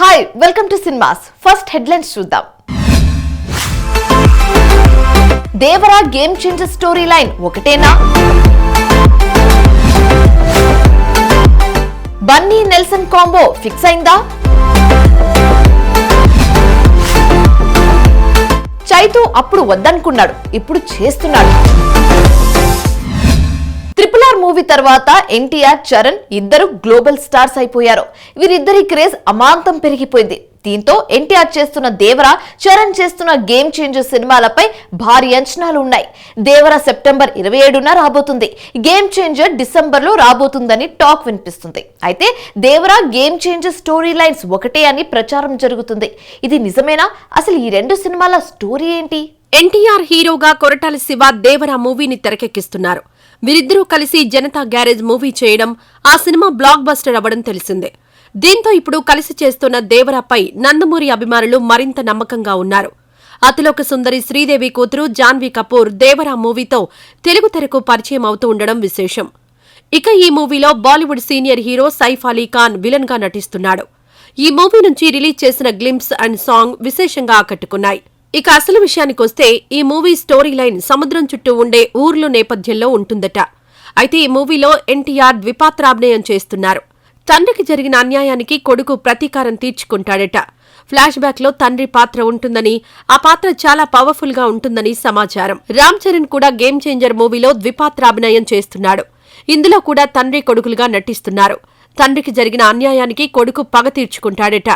Hi welcome to cinemas. First headlines చూద్దాం. Devara game changer story line ఒకటేనా? Bunny Nelson combo fix అయిందా? చైతు అప్పుడు వద్దనుకున్నాడు, ఇప్పుడు చేస్తున్నాడు. RRR మూవీ తర్వాత ఎన్టీఆర్, చరణ్ ఇద్దరు గ్లోబల్ స్టార్స్ అయిపోయారు. వీరిద్దరి క్రేజ్ అమాంతం పెరిగిపోయింది. దీంతో ఎన్టీఆర్ చేస్తున్న దేవరా, చరణ్ చేస్తున్న గేమ్ చేంజర్ సినిమాలపై భారీ అంచనాలు ఉన్నాయి. దేవరా సెప్టెంబర్ 27న రాబోతుంది. గేమ్ చేంజర్ డిసెంబర్లో రాబోతుందని టాక్ వినిపిస్తుంది. అయితే Devara game changer story lines ఒకటే అని ప్రచారం జరుగుతుంది. ఇది నిజమేనా? అసలు ఈ రెండు సినిమాల స్టోరీ ఏంటి? ఎన్టీఆర్ హీరోగా కొరటాల శివ దేవరా మూవీని తెరకెక్కిస్తున్నారు. వీరిద్దరూ కలిసి జనతా గ్యారేజ్ మూవీ చేయడం, ఆ సినిమా బ్లాక్ బస్టర్ అవ్వడం తెలిసిందే. దీంతో ఇప్పుడు కలిసి చేస్తున్న దేవరాపై నందమూరి అభిమానులు మరింత నమ్మకంగా ఉన్నారు. అతిలోక సుందరి శ్రీదేవి కూతురు జాన్వీ కపూర్ దేవరా మూవీతో తెలుగు తెరకు పరిచయం అవుతూ ఉండడం విశేషం. ఇక ఈ మూవీలో Bollywood senior hero Saif Ali Khan villain గా నటిస్తున్నాడు. ఈ మూవీ నుంచి రిలీజ్ చేసిన గ్లింప్స్ అండ్ సాంగ్ విశేషంగా ఆకట్టుకున్నాయి. ఇక అసలు విషయానికొస్తే ఈ మూవీ స్టోరీ లైన్ సముద్రం చుట్టూ ఉండే ఊర్లు నేపథ్యంలో ఉంటుందట. అయితే ఈ మూవీలో ఎన్టీఆర్ ద్విపాత్రాభినయం చేస్తున్నారు. తండ్రికి జరిగిన అన్యాయానికి కొడుకు ప్రతీకారం తీర్చుకుంటాడట. ఫ్లాష్ బ్యాక్ లో తండ్రి పాత్ర ఉంటుందని, ఆ పాత్ర చాలా పవర్ఫుల్ గా ఉంటుందని సమాచారం. రామ్ చరణ్ కూడా గేమ్ చేంజర్ మూవీలో ద్విపాత్రాభినయం చేస్తున్నాడు. ఇందులో కూడా తండ్రి కొడుకులుగా నటిస్తున్నారు. తండ్రికి జరిగిన అన్యాయానికి కొడుకు పగ తీర్చుకుంటాడట.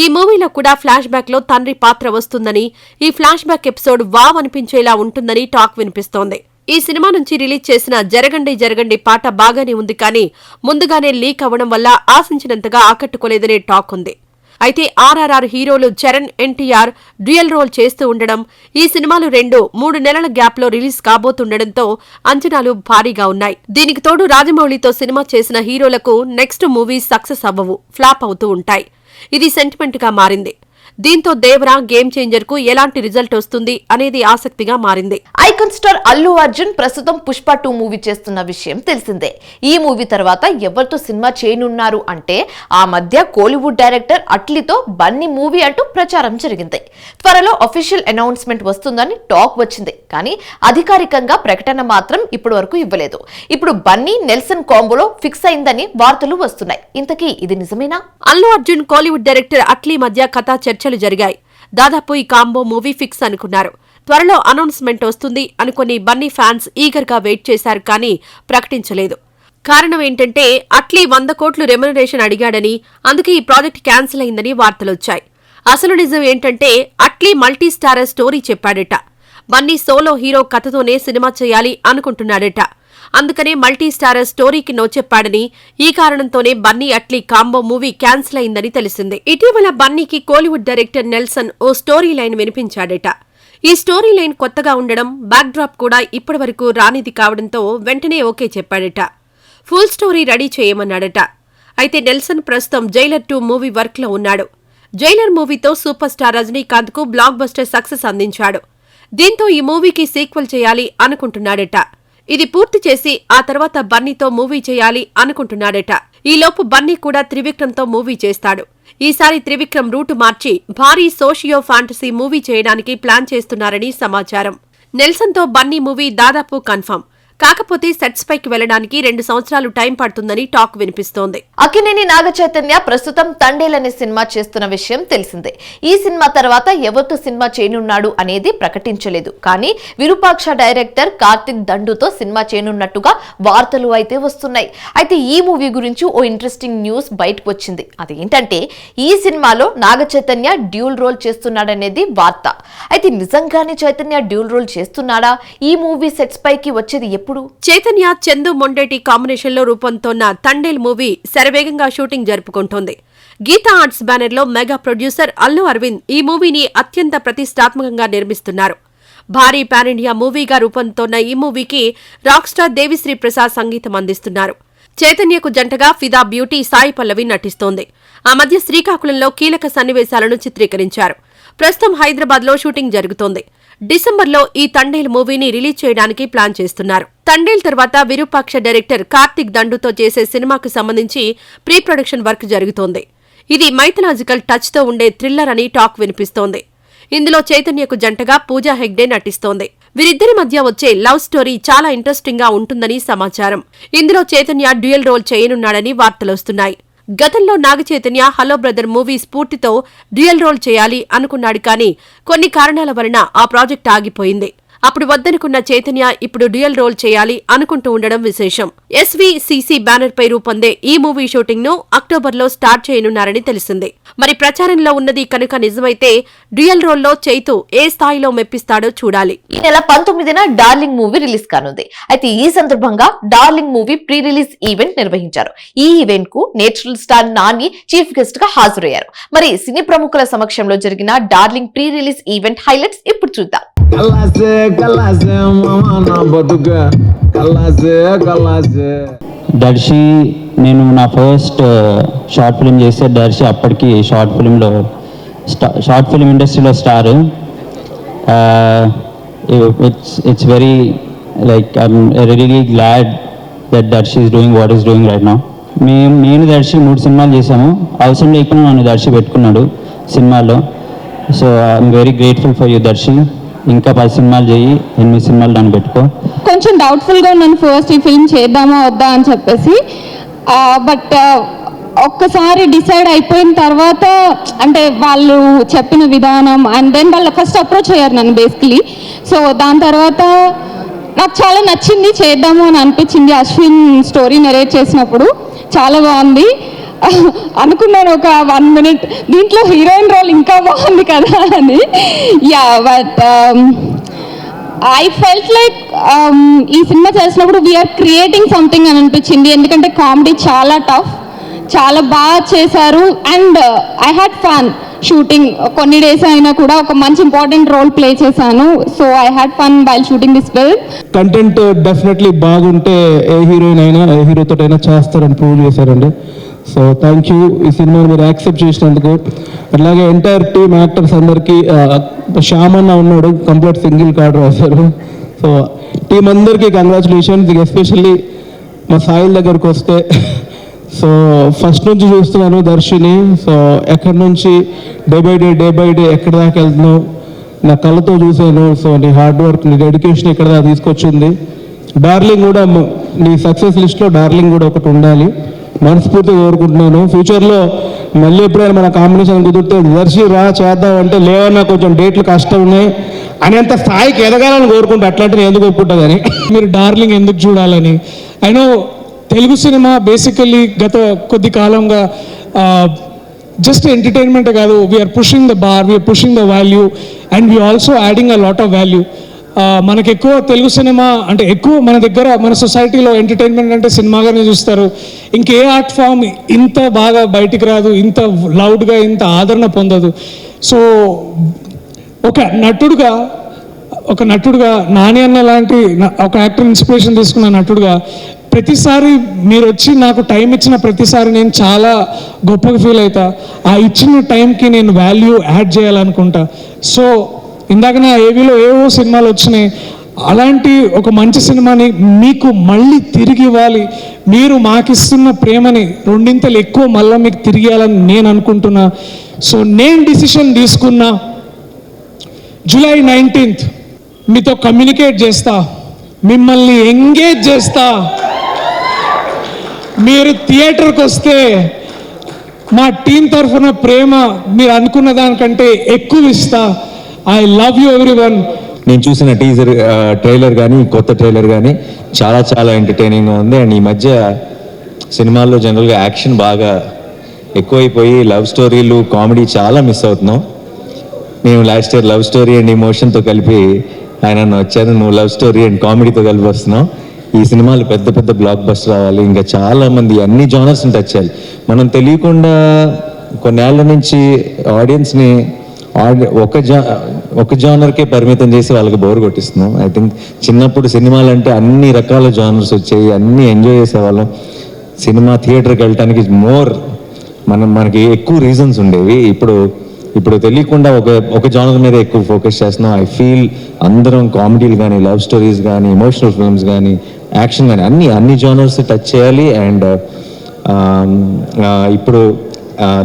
ఈ మూవీలో కూడా ఫ్లాష్ బ్యాక్ లో తండ్రి పాత్ర వస్తుందని, ఈ ఫ్లాష్ బ్యాక్ ఎపిసోడ్ వావ్ అనిపించేలా ఉంటుందని టాక్ వినిపిస్తోంది. ఈ సినిమా నుంచి రిలీజ్ చేసిన జరగండి జరగండి పాట బాగానే ఉంది, కానీ ముందుగానే లీక్ అవ్వడం వల్ల ఆశించినంతగా ఆకట్టుకోలేదనే టాక్ ఉంది. అయితే RRR హీరోలు చరణ్, ఎన్టీఆర్ డ్యూయల్ రోల్ చేస్తూ ఉండడం, ఈ సినిమాలు 2-3 నెలల గ్యాప్ లో రిలీజ్ కాబోతుండటంతో అంచనాలు భారీగా ఉన్నాయి. దీనికి తోడు రాజమౌళితో సినిమా చేసిన హీరోలకు నెక్స్ట్ మూవీ సక్సెస్ అవ్వవు, ఫ్లాప్ అవుతూ ఉంటాయి. ఇది సెంటిమెంట్ గా మారింది. దీంతో దేవరా గేమ్ చేంజర్ కు ఎలాంటి రిజల్ట్ వస్తుంది అనేది ఆసక్తిగా మారింది. ఐకాన్ స్టార్ అల్లు అర్జున్ ప్రస్తుతం పుష్ప 2 మూవీ చేస్తున్న విషయం తెలిసిందే. ఈ మూవీ తర్వాత ఎవరితో సినిమా చేయనున్నారు అంటే ఆ మధ్య కోలీవుడ్ డైరెక్టర్ అట్లీతో బన్నీ మూవీ అంటూ ప్రచారం జరిగింది. త్వరలో అఫీషియల్ అనౌన్స్మెంట్ వస్తుందని టాక్ వచ్చింది, కానీ అధికారికంగా ప్రకటన మాత్రం ఇప్పటి వరకు ఇవ్వలేదు. ఇప్పుడు బన్నీ నెల్సన్ కాంబోలో ఫిక్స్ అయిందని వార్తలు వస్తున్నాయి. ఇంతకీ ఇది నిజమేనా? అల్లు అర్జున్, కోలీవుడ్ డైరెక్టర్ అట్లీ మధ్య కథా చర్చలు జరిగాయి. దాదాపు ఈ కాంబో మూవీ ఫిక్స్ అనుకున్నారు. త్వరలో అనౌన్స్మెంట్ వస్తుంది అనుకుని బన్నీ ఫ్యాన్స్ ఈగర్ గా వెయిట్ చేశారు, కానీ ప్రకటించలేదు. కారణం ఏంటంటే అట్లీ 100 కోట్లు రెమ్యునరేషన్ అడిగాడని, అందుకే ఈ ప్రాజెక్ట్ క్యాన్సిల్ అయిందని వార్తలొచ్చాయి. అసలు నిజం ఏంటంటే అట్లీ మల్టీ స్టారర్ స్టోరీ చెప్పాడట. బన్నీ సోలో హీరో కథతోనే సినిమా చేయాలి అనుకుంటున్నాడట. అందుకనే మల్టీ స్టారర్ స్టోరీకి నో చెప్పాడని, ఈ కారణంతోనే Bunny Atlee combo movie cancel అయిందని తెలిసింది. ఇటీవల బన్నీకి కోలీవుడ్ డైరెక్టర్ నెల్సన్ ఓ స్టోరీ లైన్ వినిపించాడట. ఈ స్టోరీ లైన్ కొత్తగా ఉండడం, బ్యాక్ డ్రాప్ కూడా ఇప్పటివరకు రానిది కావడంతో వెంటనే ఓకే చెప్పాడట. ఫుల్ స్టోరీ రెడీ చేయమన్నాడట. అయితే నెల్సన్ ప్రస్తుతం జైలర్ 2 మూవీ వర్క్ లో ఉన్నాడు. జైలర్ మూవీతో సూపర్ స్టార్ రజనీకాంత్ కు బ్లాక్ బస్టర్ సక్సెస్ అందించాడు. దీంతో ఈ మూవీకి సీక్వెల్ చేయాలి అనుకుంటున్నాడట. ఇది పూర్తి చేసి ఆ తర్వాత బన్నీతో మూవీ చేయాలి అనుకుంటున్నాడట. ఈలోపు బన్నీ కూడా త్రివిక్రమ్తో మూవీ చేస్తాడు. ఈసారి త్రివిక్రమ్ రూటు మార్చి భారీ సోషియో ఫ్యాంటసీ మూవీ చేయడానికి ప్లాన్ చేస్తున్నారని సమాచారం. నెల్సన్తో బన్నీ మూవీ దాదాపు కన్ఫర్మ్. కాకపోతే సెట్స్ పైకి వెళ్లడానికి 2 సంవత్సరాలు టైం పడుతుందని టాక్ వినిపిస్తోంది. అక్కినేని నాగ చైతన్య ప్రస్తుతం తండేల్ అనే సినిమా చేస్తున్న విషయం తెలిసిందే. ఈ సినిమా తర్వాత ఎవరితో సినిమా చేయనున్నాడు అనేది ప్రకటించలేదు, కానీ విరూపాక్ష డైరెక్టర్ కార్తిక్ దండుతో సినిమా చేయనున్నట్టుగా వార్తలు అయితే వస్తున్నాయి. అయితే ఈ మూవీ గురించి ఓ ఇంట్రెస్టింగ్ న్యూస్ బయటకు వచ్చింది. అదేంటంటే ఈ సినిమాలో నాగ చైతన్య డ్యూల్ రోల్ చేస్తున్నాడనేది వార్త. అయితే నిజంగానే చైతన్య డ్యూల్ రోల్ చేస్తున్నాడా? ఈ మూవీ సెట్స్ పైకి వచ్చేది చైతన్య, చందు మొండేటి కాంబినేషన్ లో రూపొందుతోన్న తండేల్ మూవీ శరవేగంగా షూటింగ్ జరుపుకుంటోంది. గీతా ఆర్ట్స్ బ్యానర్ లో మెగా ప్రొడ్యూసర్ అల్లు అరవింద్ ఈ మూవీని అత్యంత ప్రతిష్టాత్మకంగా నిర్మిస్తున్నారు. భారీ పాన్ ఇండియా మూవీగా రూపొందుతోన్న ఈ మూవీకి రాక్ స్టార్ దేవిశ్రీ ప్రసాద్ సంగీతం అందిస్తున్నారు. చైతన్యకు జంటగా ఫిదా బ్యూటీ సాయి పల్లవి నటిస్తోంది. ఆ మధ్య శ్రీకాకుళంలో కీలక సన్నివేశాలను చిత్రీకరించారు. ప్రస్తుతం హైదరాబాద్ లో షూటింగ్ జరుగుతోంది. డిసెంబర్లో ఈ తండేల్ మూవీని రిలీజ్ చేయడానికి ప్లాన్ చేస్తున్నారు. తండేల్ తర్వాత విరూపాక్ష డైరెక్టర్ కార్తిక్ దండుతో చేసే సినిమాకు సంబంధించి ప్రీ ప్రొడక్షన్ వర్క్ జరుగుతోంది. ఇది మైథలాజికల్ టచ్ తో ఉండే థ్రిల్లర్ అని టాక్ వినిపిస్తోంది. ఇందులో చైతన్యకు జంటగా పూజా హెగ్డే నటిస్తోంది. వీరిద్దరి మధ్య వచ్చే లవ్ స్టోరీ చాలా ఇంట్రెస్టింగ్ గా ఉంటుందని సమాచారం. ఇందులో చైతన్య డ్యూయల్ రోల్ చేయనున్నాడని వార్తలొస్తున్నాయి. గతంలో Naga Chaitanya hello brother movie స్ఫూర్తితో డ్యూయల్ రోల్ చేయాలి అనుకున్నాడు, కానీ కొన్ని కారణాల వలన ఆ ప్రాజెక్ట్ ఆగిపోయింది. అప్పుడు వద్దనుకున్న చైతన్య ఇప్పుడు డ్యూయల్ రోల్ చేయాలి అనుకుంటూ ఉండడం విశేషం. SVCC బ్యానర్ పై రూపొందే ఈ మూవీ షూటింగ్ ను అక్టోబర్లో స్టార్ట్ చేయనున్నారని తెలిసింది. మరి ప్రచారంలో ఉన్నది కనుక నిజమైతే డ్యూయల్ రోల్ లో చైతు ఏ స్థాయిలో మెప్పిస్తాడో చూడాలి. ఈ నెల 19న డార్లింగ్ మూవీ రిలీజ్ కానుంది. అయితే ఈ సందర్భంగా darling movie pre release event నిర్వహించారు. ఈ ఈవెంట్ కు natural star Nani chief guest గా హాజరయ్యారు. మరి సినీ ప్రముఖుల సమక్షంలో జరిగిన darling pre release event highlights ఇప్పుడు చూద్దాం. దర్శి నేను నా ఫస్ట్ షార్ట్ ఫిల్మ్ చేస్తే దర్శి అప్పటికి షార్ట్ ఫిల్మ్ ఇండస్ట్రీలో star. It's very like I'm really glad that Darshi is doing what is doing right now. నేను దర్శి 3 సినిమాలు చేశాము. అవసరం లేకుండా నన్ను దర్శి పెట్టుకున్నాడు సినిమాల్లో. So I'm very grateful for you Darshi. ఇంకా 10 సినిమాలు చేయి, 8 సినిమాలు దాన్ని పెట్టుకో. కొంచెం డౌట్ఫుల్గా ఉన్నాను ఫస్ట్ ఈ ఫిల్మ్ చేద్దామా వద్దా అని చెప్పేసి. బట్ ఒక్కసారి డిసైడ్ అయిపోయిన తర్వాత అంటే వాళ్ళు చెప్పిన విధానం అండ్ దెన్ వాళ్ళు ఫస్ట్ అప్రోచ్ అయ్యారు నన్ను బేసికలీ. సో దాని తర్వాత నాకు చాలా నచ్చింది, చేద్దాము అని అనిపించింది. అశ్విన్ స్టోరీ నెరేట్ చేసినప్పుడు చాలా బాగుంది అనుకున్నాను. ఒక 1 minute దీంట్లో హీరోయిన్ రోల్ ఇంకా బాగుంది కదా అని. Yeah but I felt like ఈ సినిమా చేసినప్పుడు వీఆర్ క్రియేటింగ్ సంథింగ్ అని అనిపించింది. ఎందుకంటే కామెడీ చాలా టఫ్, చాలా బాగా చేశారు and I had fun shooting. కొన్ని డేస్ అయినా కూడా ఒక మంచి ఇంపార్టెంట్ రోల్ ప్లే చేశాను. So I had fun while shooting this film. Content definitely బాగుంటే ఏ హీరోయిన్ అయినా ఏ హీరోతో అయినా చేస్తారని ప్రూవ్ చేశారండి. సో థ్యాంక్ యూ ఈ సినిమాని మీరు యాక్సెప్ట్ చేసినందుకు. అట్లాగే ఎంటైర్ టీమ్ యాక్టర్స్ అందరికీ, శ్యామన్న ఉన్నాడు కంప్లీట్ సింగిల్ కార్డ్ రాశారు. సో టీం అందరికీ కంగ్రాచులేషన్స్. ఎస్పెషల్లీ మా సాయిల్ దగ్గరకు వస్తే, సో ఫస్ట్ నుంచి చూస్తున్నాను దర్శిని. సో ఎక్కడి నుంచి డే బై డే ఎక్కడి దాకా వెళ్తున్నావు నా కళ్ళతో చూశాను. సో నీ హార్డ్ వర్క్, నీ డెడికేషన్ ఇక్కడ దాకా తీసుకొచ్చింది. డార్లింగ్ కూడా నీ సక్సెస్ లిస్ట్లో డార్లింగ్ కూడా ఒకటి ఉండాలి మనస్ఫూర్తిగా కోరుకుంటున్నాను. ఫ్యూచర్లో మళ్ళీ ఎప్పుడైనా మన కాంబినేషన్ కుదిరితే దర్శి రా చేద్దాం అంటే లేవన్నా కొంచెం డేట్లు కష్టం ఉన్నాయి అనేంత స్థాయికి ఎదగాలని కోరుకుంటా. అట్లాంటి నేను ఎందుకు ఒప్పుకుంటా కానీ మీరు డార్లింగ్ ఎందుకు చూడాలని. ఐ నో తెలుగు సినిమా బేసికల్లీ గత కొద్ది కాలంగా జస్ట్ ఎంటర్టైన్మెంటే కాదు, we're pushing the bar, we're pushing the value and we also adding a lot of value. మనకు ఎక్కువ తెలుగు సినిమా అంటే ఎక్కువ మన దగ్గర మన సొసైటీలో ఎంటర్టైన్మెంట్ అంటే సినిమాగానే చూస్తారు. ఇంకే ఆర్ట్ ఫామ్ ఇంత బాగా బయటికి రాదు, ఇంత లౌడ్గా, ఇంత ఆదరణ పొందదు. సో ఒక నటుడుగా నాని అన్న లాంటి ఒక యాక్టర్ ఇన్స్పిరేషన్ తీసుకున్న నటుడుగా ప్రతిసారి మీరు వచ్చి నాకు టైం ఇచ్చిన ప్రతిసారి నేను చాలా గొప్పగా ఫీల్ అవుతా. ఆ ఇచ్చిన టైంకి నేను వాల్యూ యాడ్ చేయాలనుకుంటా. సో ఇందాక నా ఏవీలో ఏవో సినిమాలు వచ్చినాయి, అలాంటి ఒక మంచి సినిమాని మీకు మళ్ళీ తిరిగి ఇవ్వాలి. మీరు మాకిస్తున్న ప్రేమని 2 ఎక్కువ మళ్ళీ మీకు తిరిగి ఇవ్వాలని నేను అనుకుంటున్నా. సో నేను డిసిషన్ తీసుకున్నా, జూలై 19th మీతో కమ్యూనికేట్ చేస్తా, మిమ్మల్ని ఎంగేజ్ చేస్తా. మీరు థియేటర్కి వస్తే మా టీం తరఫున ప్రేమ మీరు అనుకున్న దానికంటే ఎక్కువ ఇస్తా. I love you everyone. నేను చూసిన టీజర్ ట్రైలర్ కానీ కొత్త ట్రైలర్ కానీ చాలా చాలా ఎంటర్టైనింగ్గా ఉంది. అండ్ ఈ మధ్య సినిమాల్లో జనరల్గా యాక్షన్ బాగా ఎక్కువైపోయి లవ్ స్టోరీలు, కామెడీ చాలా మిస్ అవుతున్నాం. నేను last year love story and ఎమోషన్తో కలిపి ఆయన వచ్చాను, నువ్వు లవ్ స్టోరీ అండ్ కామెడీతో కలిపి వస్తున్నావు. ఈ సినిమాలు పెద్ద పెద్ద బ్లాక్ బస్టర్ రావాలి. ఇంకా చాలామంది అన్ని జానర్స్ని టచ్ చేయాలి. మనం తెలియకుండా కొన్నేళ్ల నుంచి ఆడియన్స్ని ఒక జానర్కే పరిమితం చేసి వాళ్ళకి బోర్ కొట్టిస్తున్నాం. ఐ థింక్ చిన్నప్పుడు సినిమాలు అంటే అన్ని రకాల జానర్స్ వచ్చాయి, అన్నీ ఎంజాయ్ చేసేవాళ్ళం. సినిమా థియేటర్కి వెళ్ళటానికి మనకి ఎక్కువ రీజన్స్ ఉండేవి. ఇప్పుడు తెలియకుండా ఒక జానర్ మీద ఎక్కువ ఫోకస్ చేస్తున్నాం. ఐ ఫీల్ అందరం కామెడీలు కానీ, లవ్ స్టోరీస్ కానీ, ఎమోషనల్ ఫిల్మ్స్ కానీ, యాక్షన్ కానీ అన్ని జానర్స్ టచ్ చేయాలి. అండ్ ఇప్పుడు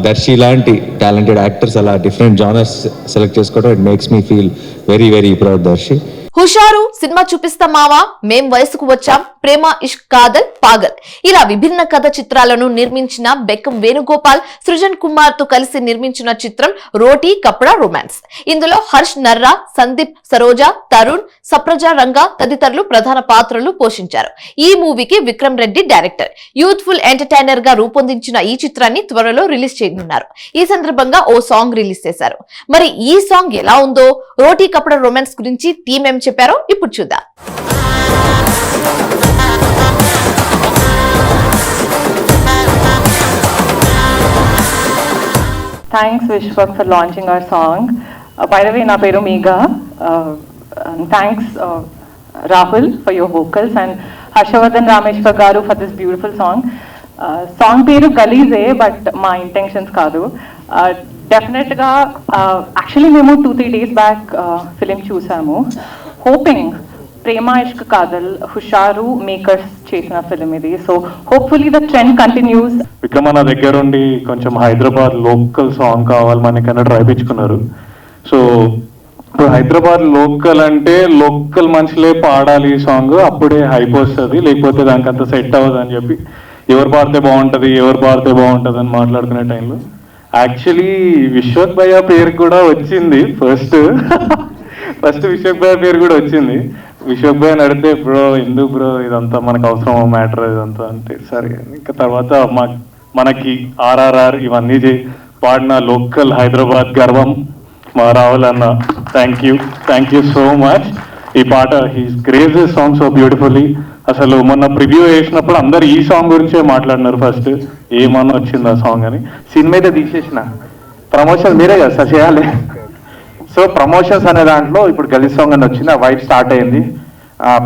దర్శి లాంటి టాలెంటెడ్ యాక్టర్స్ అలా డిఫరెంట్ జానర్స్ సెలెక్ట్ చేసుకోవడం it makes me feel very very proud Darshi. Hushaaru, సినిమా చూపిస్తా మావా, మేం వయసుకు వచ్చాం, ప్రేమ ఇష్క్ కాదల్ పాగల్ ఇలా విభిన్న కథ చిత్రాలను నిర్మించిన బెక్కం వేణుగోపాల్ సృజన్ కుమార్ తో కలిసి నిర్మించిన చిత్రం రోటీ కప్డా రొమాన్స్. ఇందులో హర్ష్ నర్రా, సందీప్ సరోజా, తరుణ్, సప్రజా రంగా తదితరులు ప్రధాన పాత్రలు పోషించారు. ఈ మూవీకి Vikram Reddy director. Youthful entertainer గా రూపొందించిన ఈ చిత్రాన్ని త్వరలో రిలీజ్ చేయనున్నారు. ఈ సందర్భంగా ఓ సాంగ్ రిలీజ్ చేశారు. మరి ఈ సాంగ్ ఎలా ఉందో, రోటీ కప్డా రొమాన్స్ గురించి టీమ్ ఏం చెప్పారో ఇప్పుడు చూద్దాం. Thanks Vishwak for launching our song. By the way, na peru Meega. Thanks Rahul for your vocals and Harshavardhan Rameshwar garu for this beautiful song. Song peru Galize, but my intentions kaadu. Definitely ga actually memo 2-3 days back film chusamu. Hoping ప్రేమ ఇష్క్ కాదల్ హుషారు makers చేసిన film ఇది. So hopefully the trend continuous. Vikram నా దగ్గర ఉండి కొంచెం Hyderabad local song కావాలి మనకన్నా రాయించుకున్నారు. So ఇప్పుడు హైదరాబాద్ లోకల్ అంటే లోకల్ మనుషులే పాడాలి ఈ సాంగ్, అప్పుడే హైప్ వస్తుంది, లేకపోతే దానికి అంత సెట్ అవ్వదు అని చెప్పి ఎవరు పాడితే బాగుంటుంది అని మాట్లాడుకునే టైంలో యాక్చువల్లీ విశ్వక్ భయ్య పేరు కూడా వచ్చింది. ఫస్ట్ విశ్వక్ భయ్య పేరు కూడా వచ్చింది. విశ్వక్ భయ్య అడిగితే బ్రో ఎందుకు బ్రో ఇదంతా మనకు అవసరం మ్యాటర్ ఇదంతా అంటే సరే. ఇంకా తర్వాత మనకి ఆర్ఆర్ఆర్ ఇవన్నీ పాడిన లోకల్ హైదరాబాద్ గర్వం మా రాహుల్ అన్న, థ్యాంక్ యూ సో మచ్. ఈ పాట he's grace this song so beautifully. అసలు మొన్న ప్రివ్యూ వేసినప్పుడు అందరు ఈ సాంగ్ గురించే మాట్లాడినారు. ఫస్ట్ ఏమన్నా వచ్చింది ఆ సాంగ్ అని. సినిమా అయితే తీసేసిన, ప్రమోషన్ మీరే కదా సార్ చేయాలి. సో ప్రమోషన్స్ అనే దాంట్లో ఇప్పుడు గలీ సాంగ్ అని వచ్చింది, ఆ వైట్ స్టార్ట్ అయింది.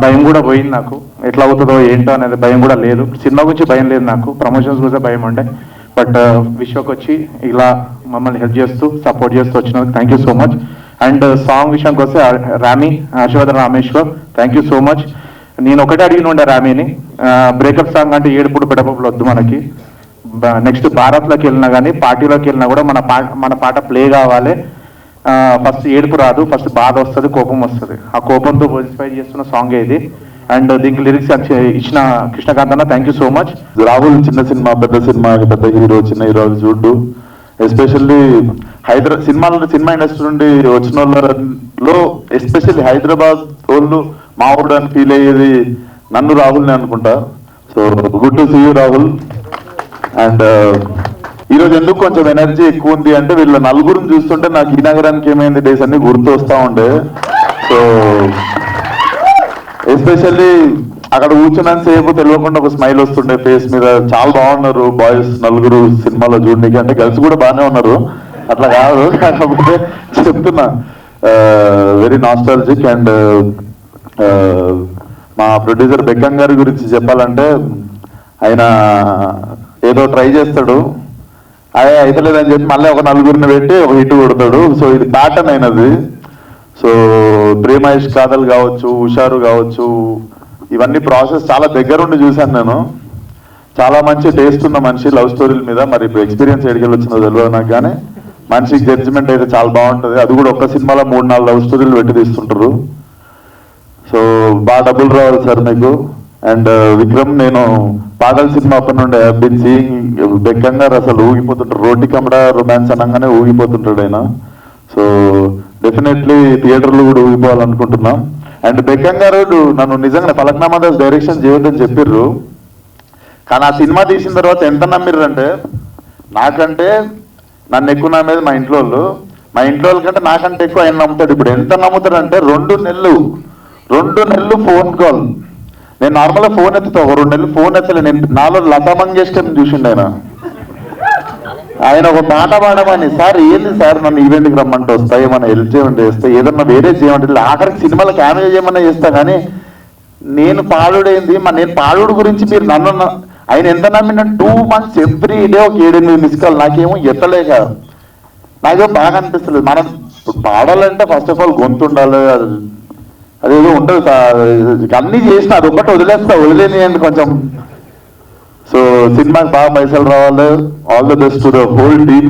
భయం కూడా పోయింది నాకు, ఎట్లా అవుతుందో ఏంటో అనేది భయం కూడా లేదు. సినిమా గురించి భయం లేదు నాకు, ప్రమోషన్స్ గురించి భయం ఉండే. బట్ విశ్వక్ వచ్చి ఇలా మమ్మల్ని హెల్ప్ చేస్తూ సపోర్ట్ చేస్తూ వచ్చినందుకు thank you so much. And song విషయానికి వస్తే Harshavardhan Rameshwar thank you so much. నేను ఒకటే అడిగిన ఉండే రామీని, బ్రేకప్ సాంగ్ అంటే ఏడుపుడు పెడపలు వద్దు మనకి. నెక్స్ట్ భారత్లోకి వెళ్ళినా కానీ పార్టీలోకి వెళ్ళినా కూడా మన పాట ప్లే కావాలి. ఫస్ట్ ఏడుపు రాదు, ఫస్ట్ బాధ వస్తుంది, కోపం వస్తుంది. ఆ కోపంతో ఇన్స్పైర్ చేస్తున్న సాంగ్ ఇది. అండ్ దీనికి లిరిక్స్ ఇచ్చిన కృష్ణకాంత్ అన్న thank you so much. Rahul చిన్న సినిమా పెద్ద హీరో చిన్న హీరో చూడ్డు, ఎస్పెషల్లీ సినిమా ఇండస్ట్రీ నుండి వచ్చిన వాళ్ళలో ఎస్పెషల్లీ హైదరాబాద్ వాళ్ళు మా ఊరు అని ఫీల్ అయ్యేది నన్ను రాహుల్ని అనుకుంటా. So good to see you Rahul. And ఈరోజు ఎందుకు కొంచెం ఎనర్జీ ఎక్కువ ఉంది అంటే వీళ్ళ నలుగురిని చూస్తుంటే నాకు ఈ నగరానికి ఏమైంది డేస్ అన్ని గుర్తు వస్తూ ఉండే. సో ఎస్పెషల్లీ అక్కడ కూర్చున్నాను సేపు తెలియకుండా ఒక స్మైల్ వస్తుండే ఫేస్ మీద. చాలా బాగున్నారు బాయ్స్ నలుగురు సినిమాలో చూడడానికి, అంటే గర్ల్స్ కూడా బాగానే ఉన్నారు, అట్లా కాదు. కాకపోతే చెప్తున్నా వెరీ నాస్టాలజిక్. అండ్ మా ప్రొడ్యూసర్ బెక్కం గారి గురించి చెప్పాలంటే ఆయన ఏదో ట్రై చేస్తాడు, అయితే లేదని చెప్పి మళ్ళీ ఒక నలుగురిని పెట్టి ఒక హిట్ కొడతాడు. సో ఇది ప్యాటర్న్ అయినది. సో ప్రేమ ఇష్క్ కాదల్ కావచ్చు, హుషారు కావచ్చు, ఇవన్నీ ప్రాసెస్ చాలా దగ్గరుండి చూశాను నేను. చాలా మంచి టేస్ట్ ఉన్న మనిషి లవ్ స్టోరీల మీద. మరి ఇప్పుడు ఎక్స్పీరియన్స్ ఎడికెళ్ళి వచ్చిందో తెలియదు నాకు, కానీ మనిషికి జడ్జిమెంట్ అయితే చాలా బాగుంటుంది. అది కూడా ఒక్క సినిమాలో 3-4 లవ్ స్టోరీలు పెట్టి తీస్తుంటారు. సో బాగా డబ్బులు రావాలి సార్ మీకు. అండ్ విక్రమ్, నేను పాగల్ సినిమా అప్పటి నుండి బీన్ సీయింగ్ బెక్కం గారు అసలు ఊగిపోతుంటారు. రోటీ కమ్డా రొమాన్స్ అనగానే ఊగిపోతుంటాడు ఆయన. సో డెఫినెట్లీ థియేటర్లు కూడా ఊగిపోవాలనుకుంటున్నాం. అండ్ బెక్కం గారు నన్ను నిజంగా ఫలక్నామా దాస్ డైరెక్షన్ చేయొద్దని చెప్పిర్రు, కానీ ఆ సినిమా తీసిన తర్వాత ఎంత నమ్మిర్రు అంటే, నాకంటే నన్ను ఎక్కువ నమ్మేది మా ఇంట్లో వాళ్ళ కంటే నాకంటే ఎక్కువ ఆయన నమ్ముతాడు. ఇప్పుడు ఎంత నమ్ముతాడంటే 2 నెలలు ఫోన్ కాల్. నేను నార్మల్గా ఫోన్ ఎత్తుతా, 2 నెలలు ఫోన్ ఎత్తలే. నేను నాలో లతా మంగేష్కర్ని చూసిండు ఆయన ఒక పాట పాడమని, సార్ ఏంది సార్ నన్ను ఈవెంట్కి రమ్మంటే వస్తా, ఏమన్నా హెల్ప్ చేయమంటే చేస్తా, ఏదన్నా వేరే చేయమంటే ఆఖరికి సినిమాలో క్యామెరా చేయమన్నా చేస్తా. కానీ నేను పాడుడేంది, నేను పాడుడు గురించి మీరు నన్ను ఆయన ఎంత నమ్మిన 2 months ఎవ్రీ డే ఒక 7-8 మిస్ కాల్. నాకేమో ఎత్తలేక నాకేమో బాగా అనిపిస్తుంది. మనం పాడాలంటే ఫస్ట్ ఆఫ్ ఆల్ గొంతు ఉండాలి, అదేదో ఉంటుంది. అన్నీ చేసిన అది ఒక్కటి వదిలేని కొంచెం. సో సినిమాకి బాగా పైసలు రావాలి. All the best to the whole team.